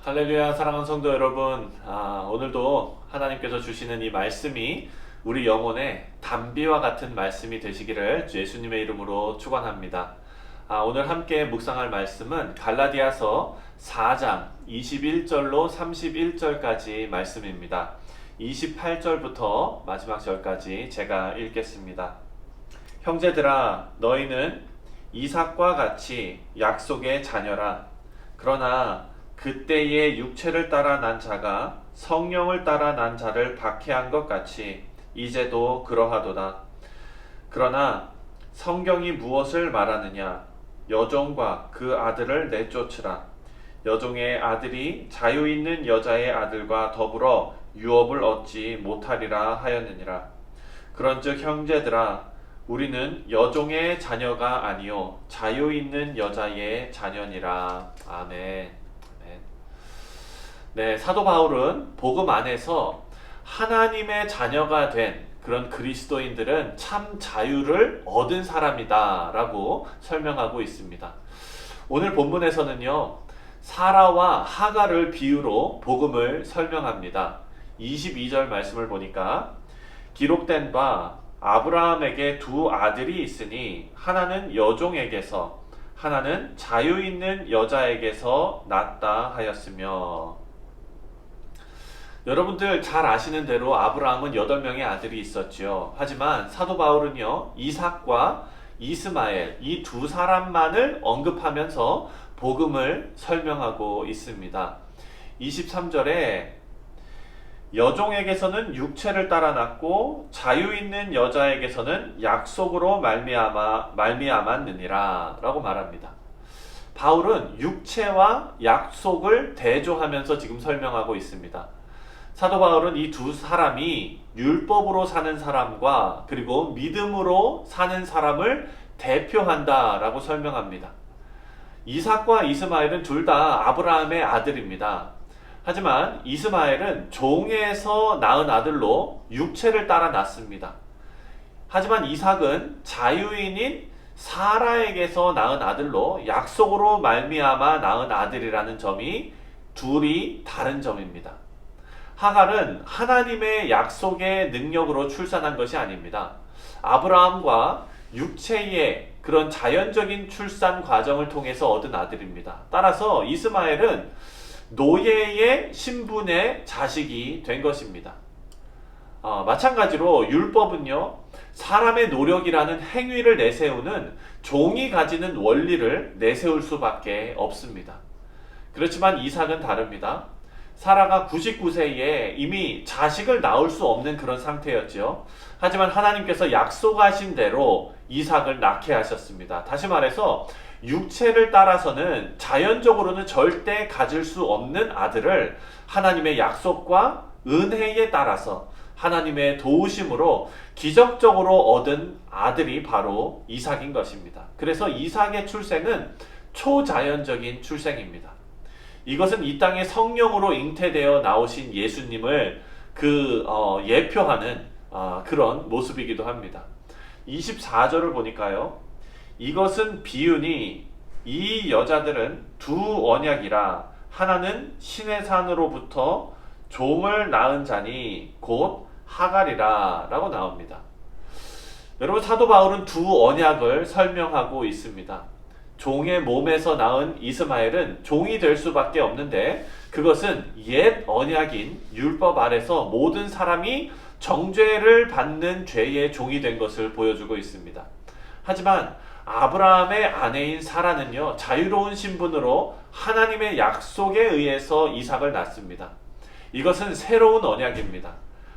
할렐루야, 사랑하는 성도 여러분. 오늘도 하나님께서 주시는 이 말씀이 우리 영혼에 단비와 같은 말씀이 되시기를 주 예수님의 이름으로 축원합니다. 오늘 함께 묵상할 말씀은 갈라디아서 4장 21절로 31절까지 말씀입니다. 28절부터 마지막 절까지 제가 읽겠습니다. 형제들아, 너희는 이삭과 같이 약속의 자녀라. 그러나 그때의 육체를 따라 난 자가 성령을 따라 난 자를 박해한 것 같이 이제도 그러하도다. 그러나 성경이 무엇을 말하느냐? 여종과 그 아들을 내쫓으라. 여종의 아들이 자유 있는 여자의 아들과 더불어 유업을 얻지 못하리라 하였느니라. 그런즉 형제들아, 우리는 여종의 자녀가 아니요 자유 있는 여자의 자녀니라. 아멘. 네, 사도 바울은 복음 안에서 하나님의 자녀가 된 그런 그리스도인들은 참 자유를 얻은 사람이다 라고 설명하고 있습니다. 오늘 본문에서는요, 사라와 하갈을 비유로 복음을 설명합니다. 22절 말씀을 보니까 기록된 바 아브라함에게 두 아들이 있으니 하나는 여종에게서 하나는 자유 있는 여자에게서 났다 하였으며. 여러분들 잘 아시는 대로 아브라함은 8명의 아들이 있었죠. 하지만 사도 바울은요, 이삭과 이스마엘 이 두 사람만을 언급하면서 복음을 설명하고 있습니다. 23절에 여종에게서는 육체를 따라 났고 자유 있는 여자에게서는 약속으로 말미암았느니라 라고 말합니다. 바울은 육체와 약속을 대조하면서 지금 설명하고 있습니다. 사도 바울은 이 두 사람이 율법으로 사는 사람과 그리고 믿음으로 사는 사람을 대표한다라고 설명합니다. 이삭과 이스마엘은 둘 다 아브라함의 아들입니다. 하지만 이스마엘은 종에서 낳은 아들로 육체를 따라 낳습니다. 하지만 이삭은 자유인인 사라에게서 낳은 아들로 약속으로 말미암아 낳은 아들이라는 점이 둘이 다른 점입니다. 하갈은 하나님의 약속의 능력으로 출산한 것이 아닙니다. 아브라함과 육체의 그런 자연적인 출산 과정을 통해서 얻은 아들입니다. 따라서 이스마엘은 노예의 신분의 자식이 된 것입니다. 마찬가지로 율법은요, 사람의 노력이라는 행위를 내세우는 종이 가지는 원리를 내세울 수밖에 없습니다. 그렇지만 이삭은 다릅니다. 사라가 99세에 이미 자식을 낳을 수 없는 그런 상태였죠. 하지만 하나님께서 약속하신 대로 이삭을 낳게 하셨습니다. 다시 말해서 육체를 따라서는 자연적으로는 절대 가질 수 없는 아들을 하나님의 약속과 은혜에 따라서 하나님의 도우심으로 기적적으로 얻은 아들이 바로 이삭인 것입니다. 그래서 이삭의 출생은 초자연적인 출생입니다. 이것은 이 땅에 성령으로 잉태되어 나오신 예수님을 예표하는 그런 모습이기도 합니다. 24절을 보니까요, 이것은 비유니 이 여자들은 두 언약이라 하나는 신의 산으로부터 종을 낳은 자니 곧 하갈이라 라고 나옵니다. 여러분, 사도 바울은 두 언약을 설명하고 있습니다. 종의 몸에서 낳은 이스마엘은 종이 될 수밖에 없는데 그것은 옛 언약인 율법 아래서 모든 사람이 정죄를 받는 죄의 종이 된 것을 보여주고 있습니다. 하지만 아브라함의 아내인 사라는요, 자유로운 신분으로 하나님의 약속에 의해서 이삭을 낳습니다. 이것은 새로운 언약입니다.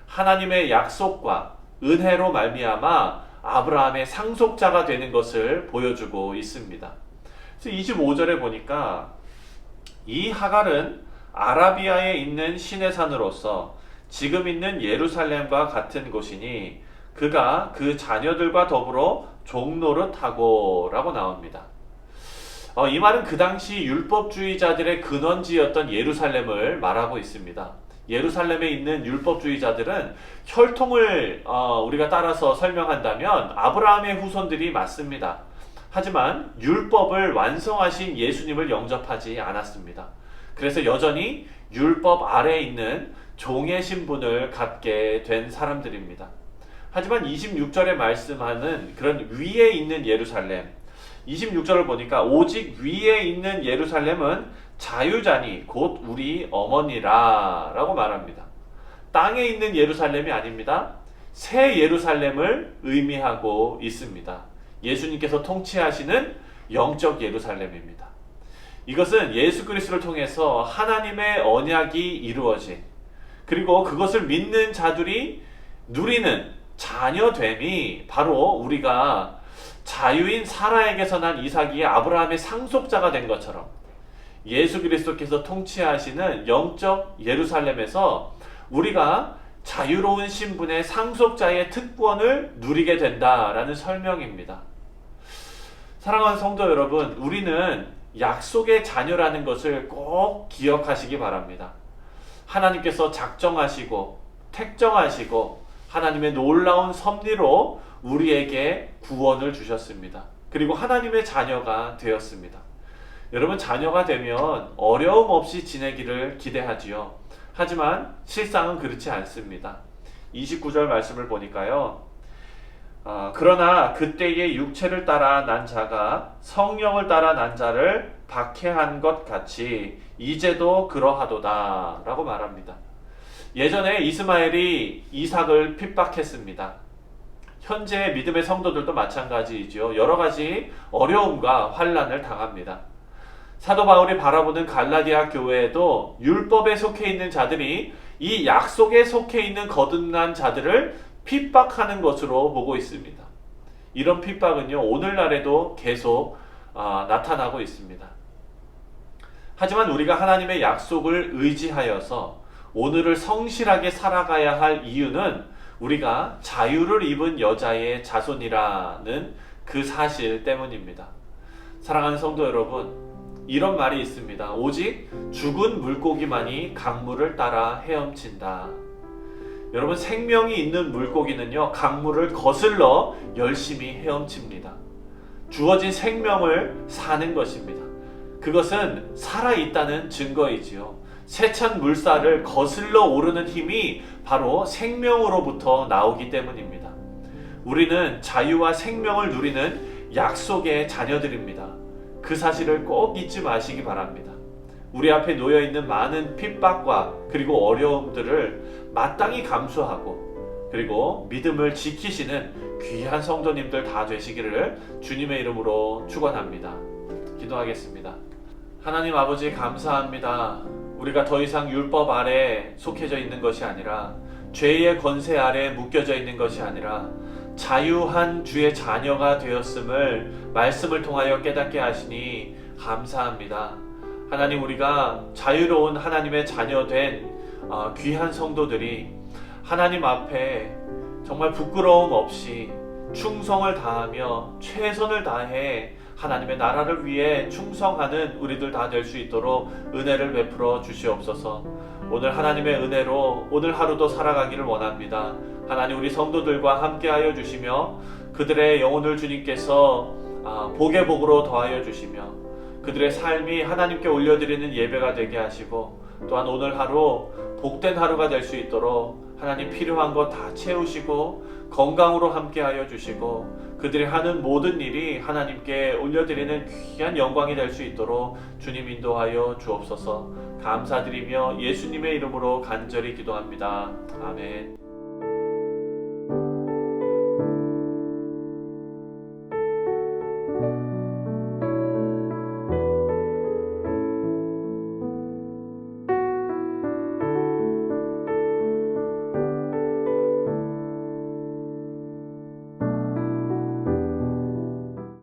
하나님의 약속과 은혜로 말미암아 아브라함의 상속자가 되는 것을 보여주고 있습니다. 25절에 보니까 이 하갈은 아라비아에 있는 신의 산으로서 지금 있는 예루살렘과 같은 곳이니 그가 그 자녀들과 더불어 종노릇하고 라고 나옵니다. 이 말은 그 당시 율법주의자들의 근원지였던 예루살렘을 말하고 있습니다. 예루살렘에 있는 율법주의자들은 혈통을 우리가 따라서 설명한다면 아브라함의 후손들이 맞습니다. 하지만 율법을 완성하신 예수님을 영접하지 않았습니다. 그래서 여전히 율법 아래에 있는 종의 신분을 갖게 된 사람들입니다. 하지만 26절에 말씀하는 그런 위에 있는 예루살렘, 26절을 보니까 오직 위에 있는 예루살렘은 자유자니 곧 우리 어머니라 라고 말합니다. 땅에 있는 예루살렘이 아닙니다. 새 예루살렘을 의미하고 있습니다. 예수님께서 통치하시는 영적 예루살렘입니다. 이것은 예수 그리스도를 통해서 하나님의 언약이 이루어진, 그리고 그것을 믿는 자들이 누리는 자녀됨이 바로 우리가 자유인 사라에게서 난 이삭이 아브라함의 상속자가 된 것처럼 예수 그리스도께서 통치하시는 영적 예루살렘에서 우리가 자유로운 신분의 상속자의 특권을 누리게 된다라는 설명입니다. 사랑하는 성도 여러분, 우리는 약속의 자녀라는 것을 꼭 기억하시기 바랍니다. 하나님께서 작정하시고 택정하시고 하나님의 놀라운 섭리로 우리에게 구원을 주셨습니다. 그리고 하나님의 자녀가 되었습니다. 여러분, 자녀가 되면 어려움 없이 지내기를 기대하지요. 하지만 실상은 그렇지 않습니다. 29절 말씀을 보니까요. 그러나 그때의 육체를 따라 난 자가 성령을 따라 난 자를 박해한 것 같이 이제도 그러하도다 라고 말합니다. 예전에 이스마엘이 이삭을 핍박했습니다. 현재 믿음의 성도들도 마찬가지이죠. 여러 가지 어려움과 환난을 당합니다. 사도 바울이 바라보는 갈라디아 교회에도 율법에 속해 있는 자들이 이 약속에 속해 있는 거듭난 자들을 핍박하는 것으로 보고 있습니다. 이런 핍박은요, 오늘날에도 계속 나타나고 있습니다. 하지만 우리가 하나님의 약속을 의지하여서 오늘을 성실하게 살아가야 할 이유는 우리가 자유를 입은 여자의 자손이라는 그 사실 때문입니다. 사랑하는 성도 여러분, 이런 말이 있습니다. 오직 죽은 물고기만이 강물을 따라 헤엄친다. 여러분, 생명이 있는 물고기는요, 강물을 거슬러 열심히 헤엄칩니다. 주어진 생명을 사는 것입니다. 그것은 살아있다는 증거이지요. 세찬 물살을 거슬러 오르는 힘이 바로 생명으로부터 나오기 때문입니다. 우리는 자유와 생명을 누리는 약속의 자녀들입니다. 그 사실을 꼭 잊지 마시기 바랍니다. 우리 앞에 놓여있는 많은 핍박과 그리고 어려움들을 마땅히 감수하고 그리고 믿음을 지키시는 귀한 성도님들 다 되시기를 주님의 이름으로 축원합니다. 기도하겠습니다. 하나님 아버지, 감사합니다. 우리가 더 이상 율법 아래 속해져 있는 것이 아니라 죄의 권세 아래 묶여져 있는 것이 아니라 자유한 주의 자녀가 되었음을 말씀을 통하여 깨닫게 하시니 감사합니다. 하나님, 우리가 자유로운 하나님의 자녀된 귀한 성도들이 하나님 앞에 정말 부끄러움 없이 충성을 다하며 최선을 다해 하나님의 나라를 위해 충성하는 우리들 다 될 수 있도록 은혜를 베풀어 주시옵소서. 오늘 하나님의 은혜로 오늘 하루도 살아가기를 원합니다. 하나님, 우리 성도들과 함께하여 주시며 그들의 영혼을 주님께서 복의 복으로 더하여 주시며 그들의 삶이 하나님께 올려드리는 예배가 되게 하시고 또한 오늘 하루 복된 하루가 될 수 있도록 하나님 필요한 것 다 채우시고 건강으로 함께하여 주시고 그들이 하는 모든 일이 하나님께 올려드리는 귀한 영광이 될 수 있도록 주님 인도하여 주옵소서. 감사드리며 예수님의 이름으로 간절히 기도합니다. 아멘.